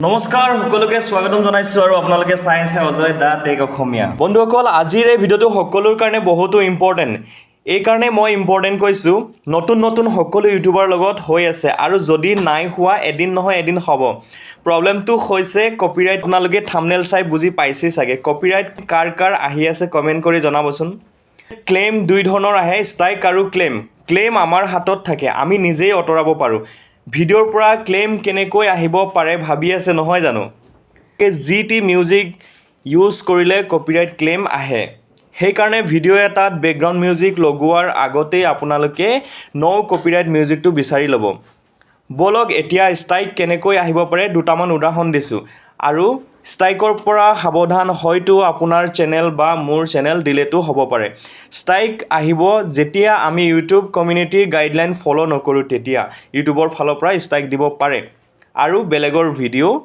নমস্কাৰ সকলোকে স্বাগতম জনাইছো আৰু আপোনালোকে চাই আছে অজয় দা টেক অসমীয়া বন্ধুসকল আজিৰ এই ভিডিঅ'টো সকলোৰ কাৰণে বহুতো ইম্পৰ্টেণ্ট এই কাৰণে মই ইম্পৰ্টেণ্ট কৈছোঁ নতুন সকলো ইউটিউবাৰ লগত হৈ আছে আৰু যদি নাই হোৱা এদিন নহয় এদিন হ'ব প্ৰব্লেমটো হৈছে কপিৰাইট আপোনালোকে থাম্বনেল চাই বুজি পাইছেই চাগে কপিৰাইট কাৰ আহি আছে কমেণ্ট কৰি জনাবচোন ক্লেইম দুই ধৰণৰ আহে ষ্ট্ৰাইক আৰু ক্লেইম আমাৰ হাতত থাকে আমি নিজেই অতৰাব পাৰোঁ ভিডিঅ'ৰ পৰা ক্লেইম কেনেকৈ আহিব পাৰে ভাবি আছে নহয় জানো জিটি মিউজিক ইউজ কৰিলে কপিৰাইট ক্লেইম আহে সেইকাৰণে ভিডিঅ' এটাত বেকগ্ৰাউণ্ড মিউজিক লগোৱাৰ আগতেই আপোনালোকে ন' কপিৰাইট মিউজিকটো বিচাৰি ল'ব বলক এতিয়া ষ্ট্ৰাইক কেনেকৈ আহিব পাৰে দুটামান উদাহৰণ দিছোঁ আৰু ষ্ট্ৰাইকৰ পৰা সাৱধান হয়তো আপোনাৰ চেনেল বা মোৰ চেনেল ডিলেটো হ'ব পাৰে ষ্ট্ৰাইক আহিব যেতিয়া আমি ইউটিউব কমিউনিটিৰ গাইডলাইন ফ'ল' নকৰোঁ তেতিয়া ইউটিউবৰ ফালৰ পৰা ষ্ট্ৰাইক দিব পাৰে আৰু বেলেগৰ ভিডিঅ'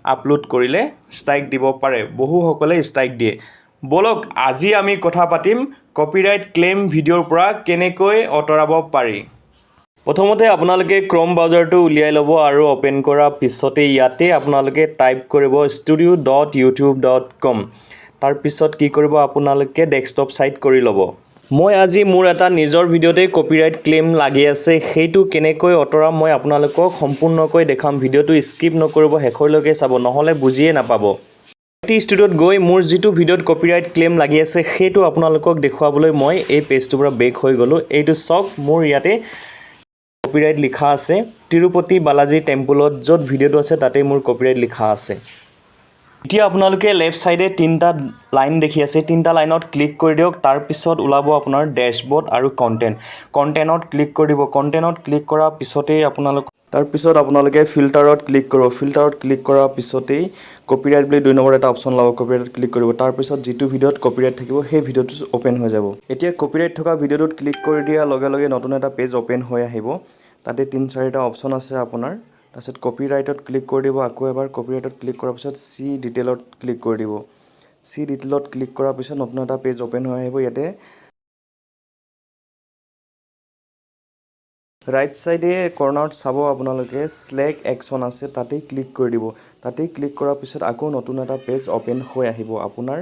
আপলোড কৰিলে ষ্ট্ৰাইক দিব পাৰে বহুসকলে ষ্ট্ৰাইক দিয়ে বলক আজি আমি কথা পাতিম কপিৰাইট ক্লেইম ভিডিঅ'ৰ পৰা কেনেকৈ আঁতৰাব পাৰি প্ৰথমতে আপোনালোকে ক্ৰম ব্ৰাউজাৰটো উলিয়াই ল'ব আৰু অপেন কৰাৰ পিছতে ইয়াতে আপোনালোকে টাইপ কৰিব studio.youtube.com তাৰপিছত কি কৰিব আপোনালোকে ডেস্কটপ চাইট কৰি ল'ব মই আজি মোৰ এটা নিজৰ ভিডিঅ'তে কপিৰাইট ক্লেইম লাগি আছে সেইটো কেনেকৈ আঁতৰাম মই আপোনালোকক সম্পূৰ্ণকৈ দেখাম ভিডিঅ'টো স্কিপ নকৰিব শেষলৈকে চাব নহ'লে বুজিয়ে নাপাব ষ্টুডিঅ'ত গৈ মোৰ যিটো ভিডিঅ'ত কপিৰাইট ক্লেইম লাগি আছে সেইটো আপোনালোকক দেখুৱাবলৈ মই এই পেজটোৰ পৰা বেক হৈ গ'লোঁ এইটো চাওক মোৰ ইয়াতে কপিৰাইট লিখা আছে তিৰুপতি বালাজী টেম্পলত য'ত ভিডিঅ'টো আছে তাতে মোৰ কপিৰাইট লিখা আছে এতিয়া আপোনালোকে লেফ্ট সাইডে তিনটা লাইন দেখি আছে তিনটা লাইনত ক্লিক কৰি দিয়ক তাৰ পিছত ওলাব আপোনাৰ ড্যাশবোৰ্ড আৰু কন্টেন্টত ক্লিক কৰি দিব কন্টেন্টত ক্লিক কৰাৰ পিছতেই আপোনালোকে ফিল্টাৰত ক্লিক কৰিব ফিল্টাৰত ক্লিক কৰাৰ পিছতেই কপিৰাইট বুলি দুই নম্বৰ এটা অপচন লাব কপিৰাইটত ক্লিক কৰিব তাৰ পিছত যিটো ভিডিঅ'ত কপিৰাইট থাকিব সেই ভিডিঅ'টো ওপেন হৈ যাব এতিয়া কপিৰাইট থকা ভিডিঅ'টোত ক্লিক কৰি দিয়াৰ লগে লগে নতুন এটা পেজ ওপেন হৈ আহিব তাতে 3-4টা অপচন আছে আপোনাৰ তাৰপিছত কপিৰাইটত ক্লিক কৰি দিব আকৌ এবাৰ কপিৰাইটত ক্লিক কৰাৰ পিছত সি ডিটেইলত ক্লিক কৰি দিব সি ডিটেইলত ক্লিক কৰাৰ পিছত নতুন এটা পেজ ওপেন হৈ আহিব ইয়াতে ৰাইট সাইডে কৰ্নাৰত চাব আপোনালোকে select action আছে তাতে ক্লিক কৰি দিব তাতে ক্লিক কৰাৰ পিছত আকৌ নতুন এটা পেজ ওপেন হৈ আহিব আপোনাৰ